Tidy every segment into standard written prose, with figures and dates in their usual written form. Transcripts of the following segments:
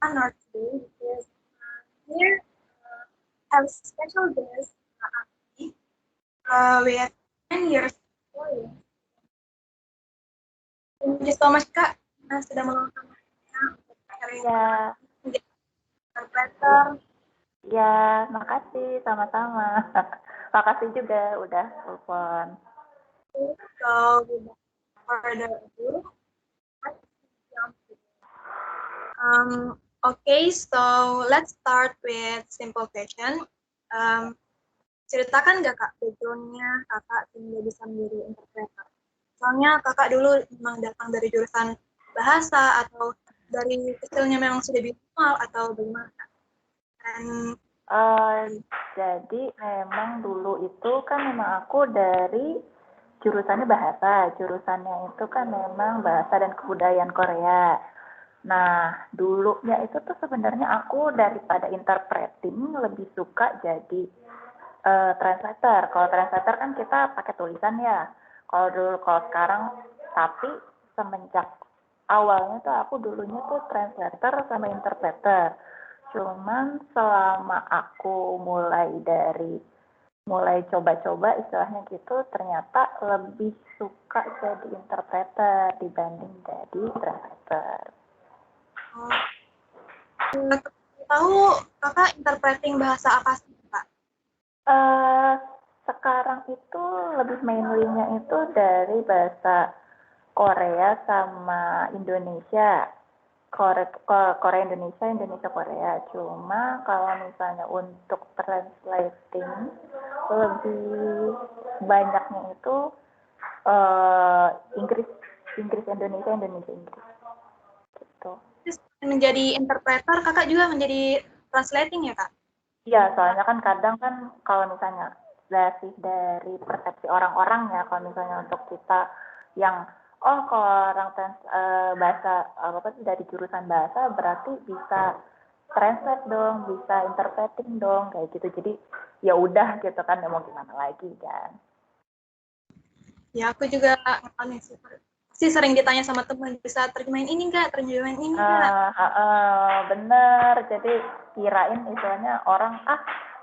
honored today because here have a special guest, Aki, with 10 years experience. Thank you so much, Kak, sudah meluangkan waktunya untuk sharing Ya, menjadi interpreter. ya, makasih sama-sama. Makasih juga udah telepon. So, without further ado, let's jump to it. Okay, so let's start with simple question. Ceritakan nggak Kak background-nya Kakak sehingga bisa menjadi interpreter? Soalnya Kakak dulu memang datang dari jurusan bahasa atau dari kecilnya memang sudah bilingual atau bagaimana? Dan Jadi memang dulu itu kan memang aku dari jurusannya bahasa. Jurusannya itu kan memang bahasa dan kebudayaan Korea. Nah, dulunya itu tuh sebenarnya aku daripada interpreting lebih suka jadi translator. Kalau translator kan kita pakai tulisan ya. Kalau sekarang, tapi semenjak awalnya tuh aku dulunya tuh translator sama interpreter. Cuman selama aku mulai coba-coba istilahnya gitu, ternyata lebih suka jadi interpreter dibanding jadi translator. Tahu Kakak interpreting bahasa apa sih Kak? Sekarang itu lebih mainly-nya itu dari bahasa Korea sama Indonesia. Korea Indonesia, Indonesia Korea. Cuma kalau misalnya untuk translating lebih banyaknya itu Inggris Indonesia, Indonesia Inggris. Gitu. Terus menjadi interpreter Kakak juga menjadi translating ya Kak? Iya, soalnya kan kadang kan kalau misalnya dari persepsi orang-orang ya, kalau misalnya untuk kita yang kalau orang bahasa apa sih dari jurusan bahasa berarti bisa translate dong, bisa interpreting dong kayak gitu. Jadi ya udah gitu kan, ya mau gimana lagi kan. Ya aku juga ngalamin sih. Pasti sering ditanya sama teman, bisa terjemahin ini enggak, terjemahin ini enggak? Bener, jadi kirain istilahnya orang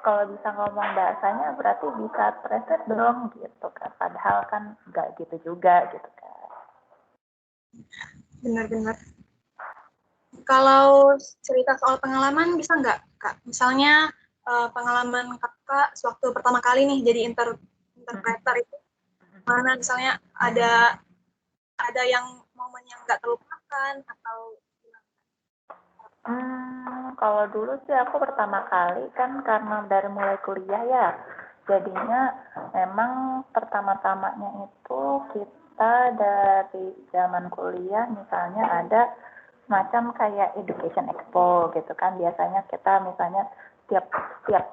kalau bisa ngomong bahasanya berarti bisa translate dong gitu kan, padahal kan nggak gitu juga gitu kan. Benar-benar. Kalau cerita soal pengalaman bisa nggak Kak? Misalnya pengalaman Kakak sewaktu pertama kali nih jadi interpreter itu, mana misalnya ada yang momen yang nggak terlupakan atau Kalau dulu sih aku pertama kali kan karena dari mulai kuliah ya, jadinya memang pertama-tamanya itu kita dari zaman kuliah misalnya ada semacam kayak education expo gitu kan. Biasanya kita misalnya tiap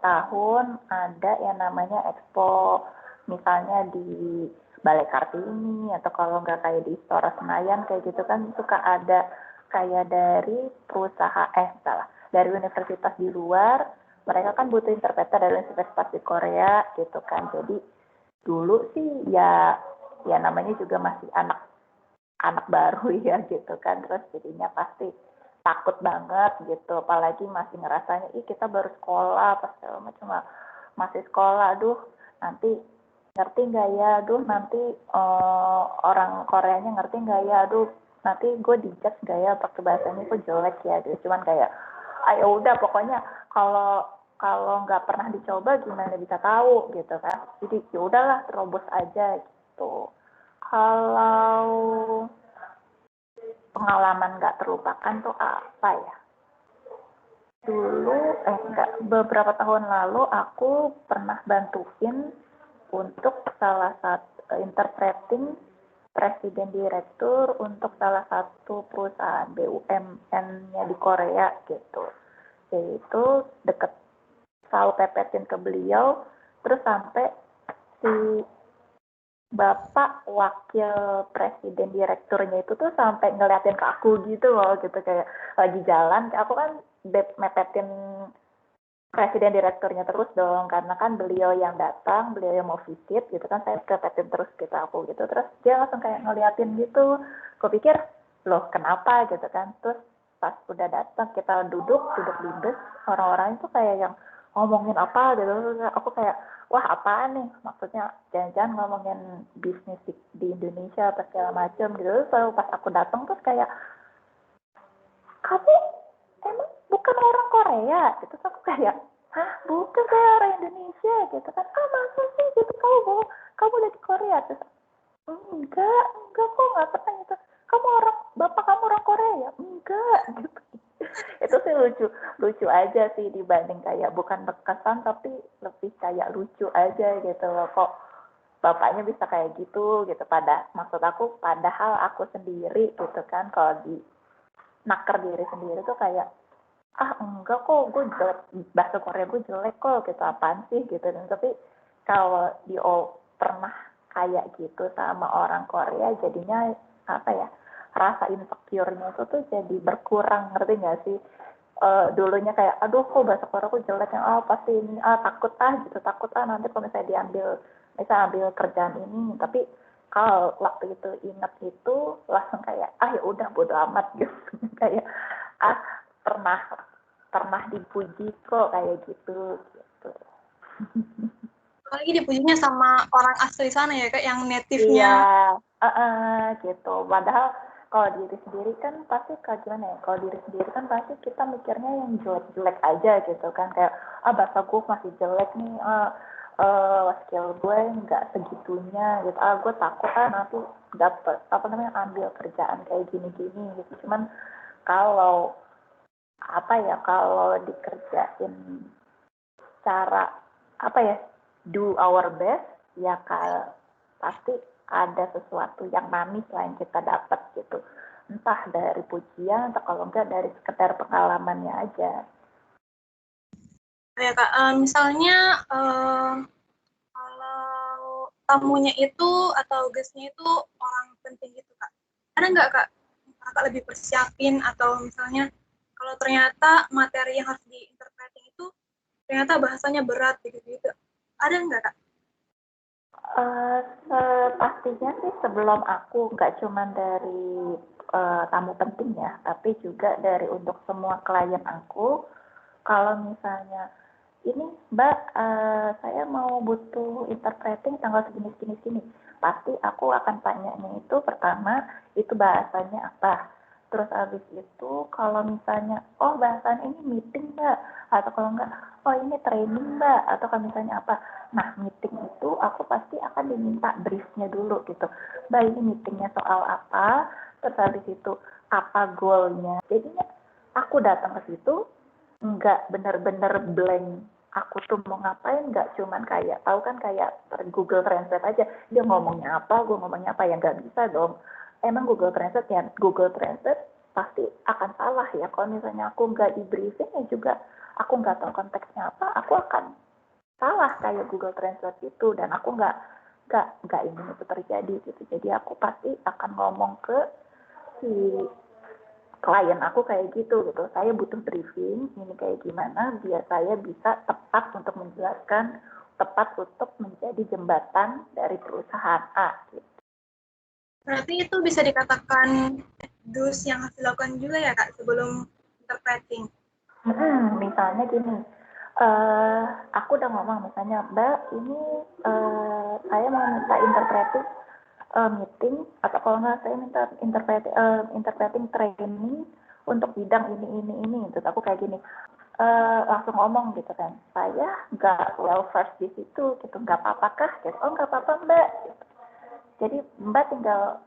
tahun ada yang namanya expo, misalnya di Balai Kartini atau kalau nggak kayak di Istora Senayan kayak gitu kan, suka ada kayak dari dari universitas di luar, mereka kan butuh interpreter dari universitas di Korea gitu kan. Jadi dulu sih ya namanya juga masih anak baru ya gitu kan, terus jadinya pasti takut banget gitu, apalagi masih ngerasanya kita baru sekolah pas segala macam, masih sekolah, aduh nanti ngerti nggak ya, aduh nanti orang Koreanya ngerti nggak ya, aduh nanti gue dijudge nggak ya pakai bahasanya kok jelek ya gitu. Cuman kayak ayo udah pokoknya kalau nggak pernah dicoba gimana bisa tahu gitu kan, jadi ya udahlah terobos aja gitu. Kalau pengalaman nggak terlupakan tuh apa ya? Dulu, beberapa tahun lalu aku pernah bantuin untuk salah satu interpreting presiden direktur untuk salah satu perusahaan BUMN-nya di Korea gitu. Yaitu deket, selalu pepetin ke beliau, terus sampai si Bapak wakil presiden direkturnya itu tuh sampai ngeliatin ke aku gitu loh, gitu kayak lagi jalan, aku kan mepetin presiden direkturnya terus dong, karena kan beliau yang datang, beliau yang mau visit gitu kan, saya mepetin terus gitu aku gitu, terus dia langsung kayak ngeliatin gitu, aku pikir loh kenapa gitu kan, terus pas udah datang kita duduk di bus, orang-orang itu kayak yang ngomongin apa gitu. Aku kayak, wah apaan nih? Maksudnya jangan-jangan ngomongin bisnis di Indonesia atau segala macam gitu. Terus pas aku datang terus kayak, kamu emang bukan orang Korea? Gitu. Terus aku kayak, hah bukan, saya orang Indonesia gitu kan. Ah masa sih gitu, kamu dari Korea? Terus enggak kok nggak pernah gitu. Kamu bapak kamu orang Korea ya? Enggak gitu. Itu sih lucu aja sih, dibanding kayak bukan berkesan tapi lebih kayak lucu aja gitu loh, kok bapaknya bisa kayak gitu maksud aku padahal aku sendiri gitu kan, kalau di naker diri sendiri tuh kayak enggak kok gue jelek, bahasa Korea gue jelek kok gitu, apaan sih gitu. Dan tapi kalau pernah kayak gitu sama orang Korea, jadinya apa ya, rasa insecure-nya itu tuh jadi berkurang, ngerti nggak sih? Dulunya kayak aduh kok bahasa Korea aku jelek, yang pasti ini takut nanti kalau misalnya ambil kerjaan ini. Tapi kalau waktu itu inget itu langsung kayak ya udah bodo amat gitu. Kayak pernah pernah dipuji kok kayak gitu. Apalagi dipujinya sama orang asli sana ya, kayak yang native-nya. Iya, gitu. Padahal kalau diri sendiri kan pasti gimana ya, kalau diri sendiri kan pasti kita mikirnya yang jelek-jelek aja gitu kan, kayak bahasa gue masih jelek nih, skill gue nggak segitunya gitu, gue takut nanti dapet ambil kerjaan kayak gini-gini gitu. Cuman kalau kalau dikerjain cara do our best ya, pasti ada sesuatu yang manis lah yang kita dapat gitu, entah dari pujian atau kalau enggak dari sekedar pengalamannya aja. Ya Kak, misalnya kalau tamunya itu atau guestnya itu orang penting gitu Kak, ada nggak Kak Kakak lebih persiapin, atau misalnya kalau ternyata materi yang harus diinterpreting itu ternyata bahasanya berat gitu, ada nggak Kak? Pastinya sih sebelum aku nggak cuma dari tamu penting ya, tapi juga dari untuk semua klien aku, kalau misalnya ini Mbak, saya mau butuh interpreting tanggal segini, pasti aku akan tanyanya itu pertama, itu bahasanya apa. Terus habis itu kalau misalnya, bahasan ini meeting Mbak, atau kalau enggak, ini training Mbak, atau kalau misalnya apa. Nah, meeting itu aku pasti akan diminta briefnya dulu gitu. Mbak, ini meetingnya soal apa, terus habis itu apa goalnya. Jadinya aku datang ke situ, nggak bener-bener blank, aku tuh mau ngapain, nggak cuman kayak, tahu kan kayak Google Translate aja, dia ngomongnya apa, gue ngomongnya apa, ya nggak bisa dong. Emang Google Translate pasti akan salah ya, kalau misalnya aku nggak di briefing ya juga, aku nggak tahu konteksnya apa, aku akan salah kayak Google Translate itu, dan aku nggak ingin itu terjadi gitu. Jadi aku pasti akan ngomong ke si klien aku kayak gitu, saya butuh briefing ini kayak gimana biar saya bisa tepat untuk menjelaskan, tepat untuk menjadi jembatan dari perusahaan A gitu. Berarti itu bisa dikatakan do's yang harus dilakukan juga ya Kak sebelum interpreting. Misalnya gini, aku udah ngomong misalnya, Mbak ini saya mau minta interpreting meeting, atau kalau nggak saya minta interpreting training untuk bidang ini. Terus aku kayak gini, langsung ngomong gitu kan, saya nggak well versed di situ gitu, nggak apa-apa kah gitu. Nggak apa-apa Mbak gitu. Jadi Mbak tinggal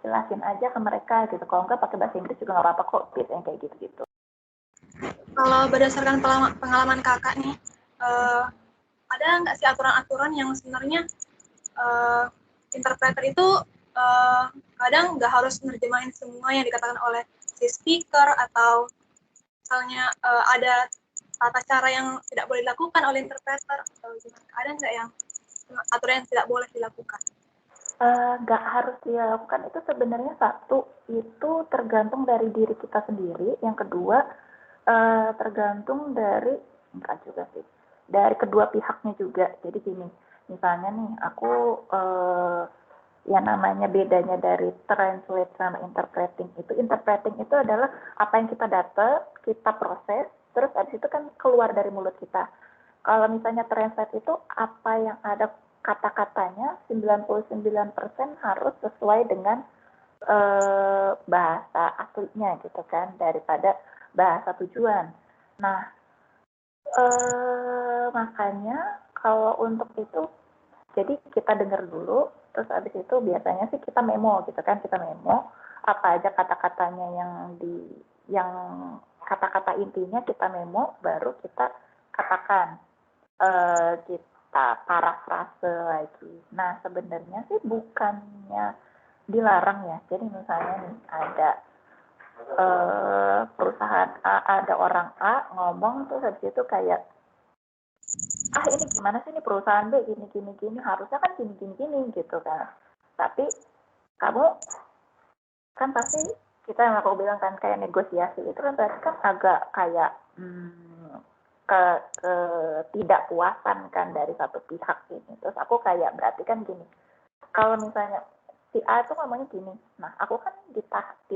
jelasin aja ke mereka gitu, kalau nggak pakai bahasa Inggris juga nggak apa-apa kok gitu, yang kayak gitu. Kalau berdasarkan pengalaman kakak nih, ada nggak sih aturan-aturan yang sebenarnya interpreter itu kadang nggak harus nerjemahin semua yang dikatakan oleh si speaker, atau misalnya ada tata cara yang tidak boleh dilakukan oleh interpreter, atau gimana? Ada nggak yang aturan yang tidak boleh dilakukan? Nggak harus dilakukan, itu sebenarnya satu, itu tergantung dari diri kita sendiri. Yang kedua, tergantung dari, enggak juga sih, dari kedua pihaknya juga. Jadi gini, misalnya nih, aku yang namanya bedanya dari translate sama interpreting itu adalah apa yang kita dapat, kita proses, terus abis itu kan keluar dari mulut kita. Kalau misalnya translate itu apa yang ada kata-katanya 99% harus sesuai dengan bahasa aslinya gitu kan, daripada bahasa tujuan. Nah, makanya kalau untuk itu, jadi kita dengar dulu, terus abis itu biasanya sih kita memo gitu kan, kita memo apa aja kata-katanya yang kata-kata intinya kita memo, baru kita katakan, kita parafrase lagi. Nah, sebenarnya sih bukannya dilarang ya. Jadi misalnya nih ada perusahaan A, ada orang A ngomong terus habis itu kayak, ini gimana sih nih perusahaan B gini harusnya kan gini gitu kan. Tapi kamu kan pasti, kita yang aku bilang kan kayak negosiasi itu kan berarti kan agak kayak ketidakpuasan kan dari satu pihak ini. Terus aku kayak berarti kan gini, kalau misalnya si A itu ngomongnya gini, nah aku kan di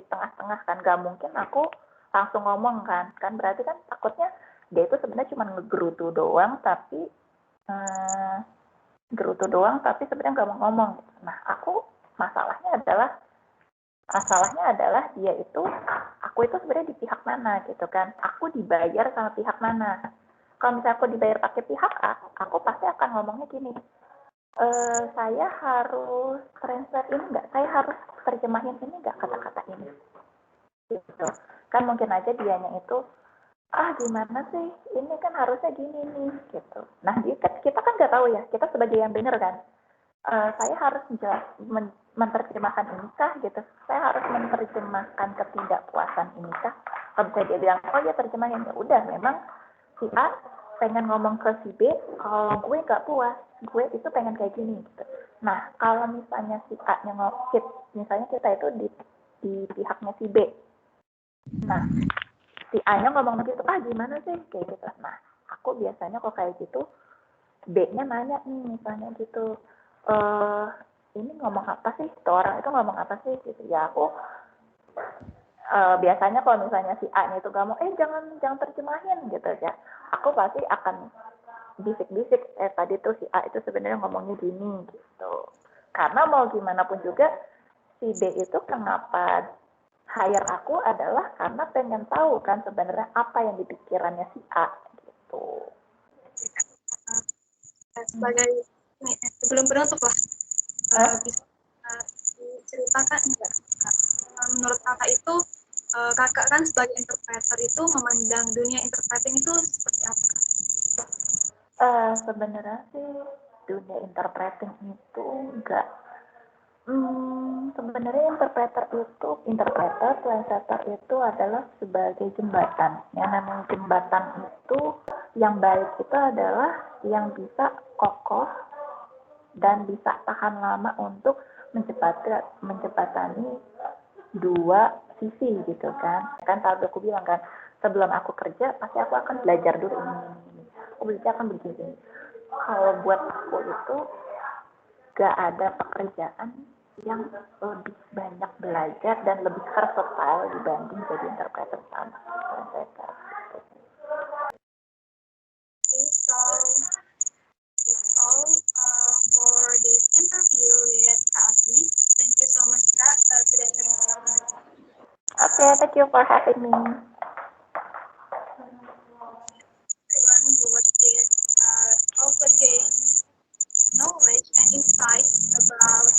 tengah-tengah kan, gak mungkin aku langsung ngomong kan berarti kan takutnya dia itu sebenarnya cuma ngegerutu doang tapi sebenarnya gak mau ngomong. Nah masalahnya adalah dia itu, aku itu sebenarnya di pihak mana gitu kan, aku dibayar sama pihak mana. Kalau misalnya aku dibayar pakai pihak A, aku pasti akan ngomongnya gini, saya harus translate ini nggak, saya harus terjemahin ini nggak kata-kata ini gitu kan. Mungkin aja dianya itu gimana sih, ini kan harusnya gini nih gitu. Nah kita kan nggak tahu ya, kita sebagai yang benar kan, saya harus menerjemahkan inikah gitu, saya harus menerjemahkan ketidakpuasan inikah. Kalau bisa dia bilang oh ya terjemahin, ya udah, memang si A pengen ngomong ke si B, kalau gue nggak puas, gue itu pengen kayak gini gitu. Nah kalau misalnya si A nya misalnya kita itu di pihaknya si B, nah si A nya ngomong begitu, gimana sih kayak gitu. Nah aku biasanya kok kayak gitu, B nya nanya nih misalnya gitu, ini ngomong apa sih, orang itu ngomong apa sih gitu ya. Aku biasanya kalau misalnya si A nya itu gak mau, jangan terjemahin gitu ya, aku pasti akan bisik-bisik, tadi tuh si A itu sebenarnya ngomongnya gini gitu. Karena mau gimana pun juga si B itu kenapa hire aku adalah karena pengen tahu kan sebenarnya apa yang di pikirannya si A gitu. Sebagai sebelum penutup lah, bisa ceritakan enggak Kak? Menurut kakak itu, kakak kan sebagai interpreter itu memandang dunia interpreting itu seperti apa? Sebenarnya sih dunia interpreting itu enggak, sebenarnya translator itu adalah sebagai jembatan. Yang namanya jembatan itu, yang baik itu adalah yang bisa kokoh dan bisa tahan lama untuk menjembatani dua sisi gitu kan. Kan tadi aku bilang kan, sebelum aku kerja pasti aku akan belajar dulu ini. Aku belajar akan begini. Kalau buat aku itu gak ada pekerjaan yang lebih banyak belajar dan lebih versatile dibanding jadi interpreter sama translator. Okay, so that's all for this interview with Kak Afi. Thank you so much Kak sudah sharing pengalaman. Okay, thank you for having me. Everyone who watched this also gained knowledge and insight about